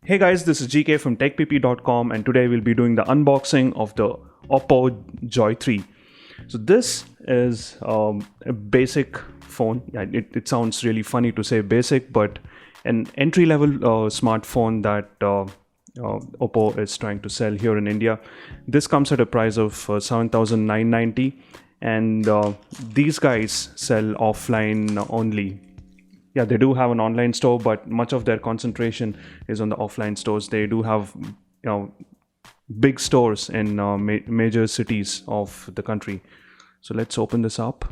Hey guys, this is GK from TechPP.com, and today we'll be doing the unboxing of the Oppo Joy 3. So this is a basic phone. Yeah, it sounds really funny to say basic, but an entry-level smartphone that Oppo is trying to sell here in India. This comes at a price of 7,990, and these guys sell offline only. Yeah, they do have an online store, but much of their concentration is on the offline stores. They do have, big stores in major cities of the country. So let's open this up.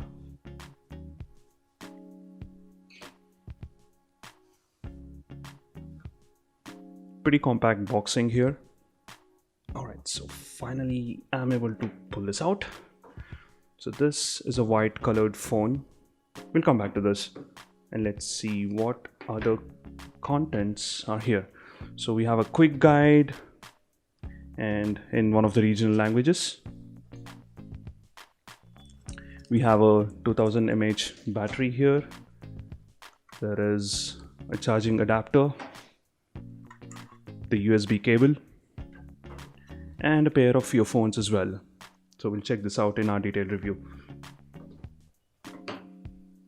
Pretty compact boxing here. All right, so finally I'm able to pull this out. So this is a white colored phone. We'll come back to this. And let's see what other contents are here. So we have a quick guide and in one of the regional languages. We have a 2000 mAh battery here. There is a charging adapter, the USB cable, and a pair of earphones as well. So we'll check this out in our detailed review.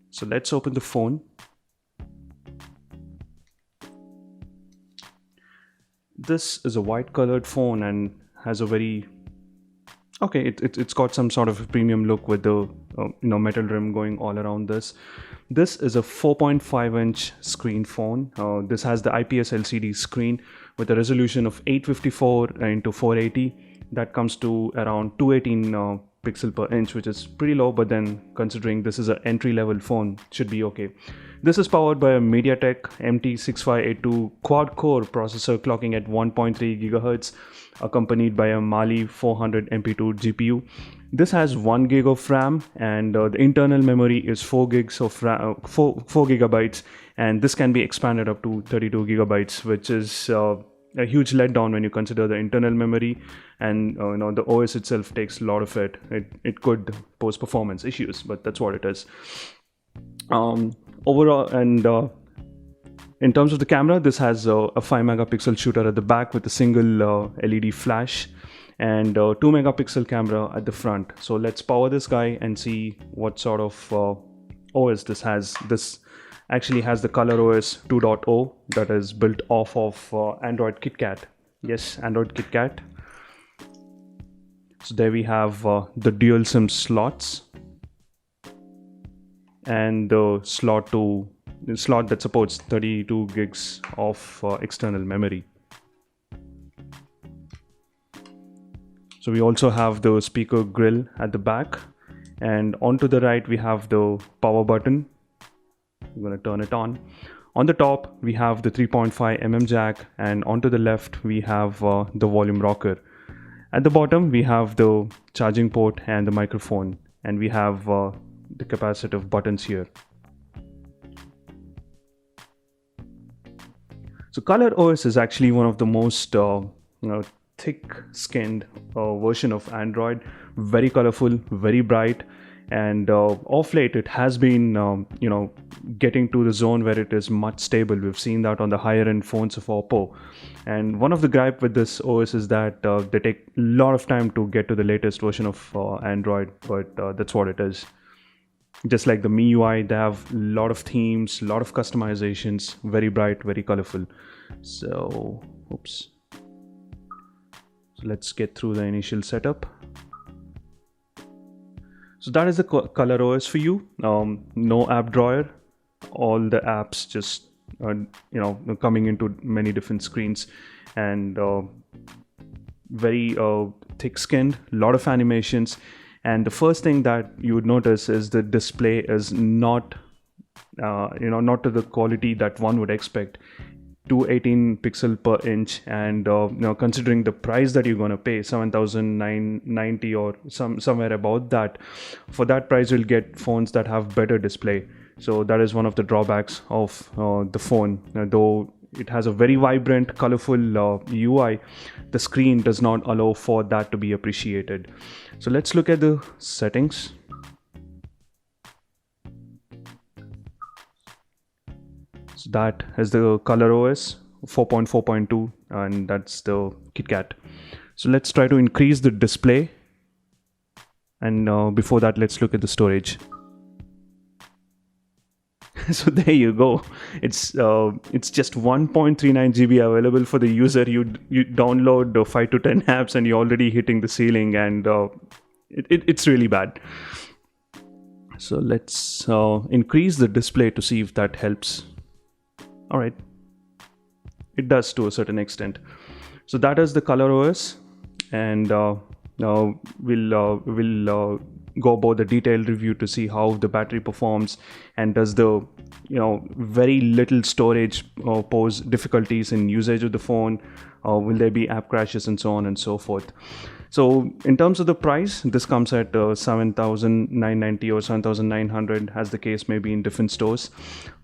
So let's open the phone. This is a white colored phone and has a very it's got some sort of a premium look with the metal rim going all around this. This is a 4.5-inch screen phone. This has the IPS LCD screen with a resolution of 854 into 480. That comes to around 218 pixel per inch, which is pretty low, but then considering this is an entry-level phone, should be okay. This is powered by a MediaTek MT6582 quad-core processor clocking at 1.3 GHz, accompanied by a Mali 400 MP2 GPU. This has 1 GB of RAM, and the internal memory is 4 gigs of RAM, 4 gigabytes, and this can be expanded up to 32 gigabytes, which is a huge letdown when you consider the internal memory, and the OS itself takes a lot of it. It could pose performance issues, but that's what it is. Overall, and in terms of the camera, this has a 5 megapixel shooter at the back with a single LED flash, and 2 megapixel camera at the front. So let's power this guy and see what sort of OS this has. This actually has the ColorOS 2.0 that is built off of Android KitKat. Yes, Android KitKat. So there we have the dual SIM slots and the slot that supports 32 gigs of external memory. So we also have the speaker grill at the back, and onto the right we have the power button. I'm going to turn it on. On the top we have the 3.5 mm jack, and onto the left we have the volume rocker. At the bottom we have the charging port and the microphone, and we have the capacitive buttons here. So ColorOS is actually one of the most thick-skinned version of Android. Very colorful, very bright, and of late it has been getting to the zone where it is much stable. We've seen that on the higher end phones of Oppo, and one of the gripe with this OS is that they take a lot of time to get to the latest version of Android, but that's what it is. Just like the MIUI, they have a lot of themes, a lot of customizations, very bright, very colorful. So let's get through the initial setup. So that is the ColorOS for you. No app drawer. All the apps just coming into many different screens, and very thick-skinned. A lot of animations. And the first thing that you would notice is the display is not to the quality that one would expect. 218 pixel per inch, and considering the price that you're going to pay, 7,990 or somewhere about that, for that price you'll get phones that have better display. So that is one of the drawbacks of the phone. Though it has a very vibrant, colorful UI, the screen does not allow for that to be appreciated. So let's look at the settings. So that is the color OS 4.4.2, and that's the KitKat. So let's try to increase the display, and before that, let's look at the storage. So there you go. It's just 1.39 GB available for the user. You download 5 to 10 apps and you're already hitting the ceiling, and it's really bad. So let's increase the display to see if that helps. All right, it does to a certain extent. So that is the color OS, and now we'll go about the detailed review to see how the battery performs, and does the very little storage pose difficulties in usage of the phone. Will there be app crashes and so on and so forth. So in terms of the price, this comes at 7,990 or 7,900, as the case may be in different stores.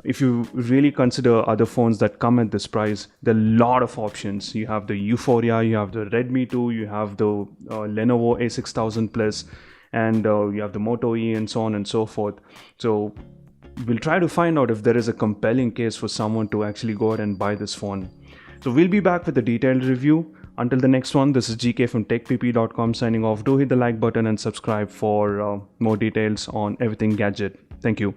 If you really consider other phones that come at this price, there are a lot of options. You have the Euphoria, you have the Redmi 2, you have the Lenovo A6000 Plus, and you have the Moto E, and so on and so forth. So we'll try to find out if there is a compelling case for someone to actually go ahead and buy this phone. So we'll be back with a detailed review. Until the next one, this is GK from TechPP.com signing off. Do hit the like button and subscribe for more details on everything gadget. Thank you.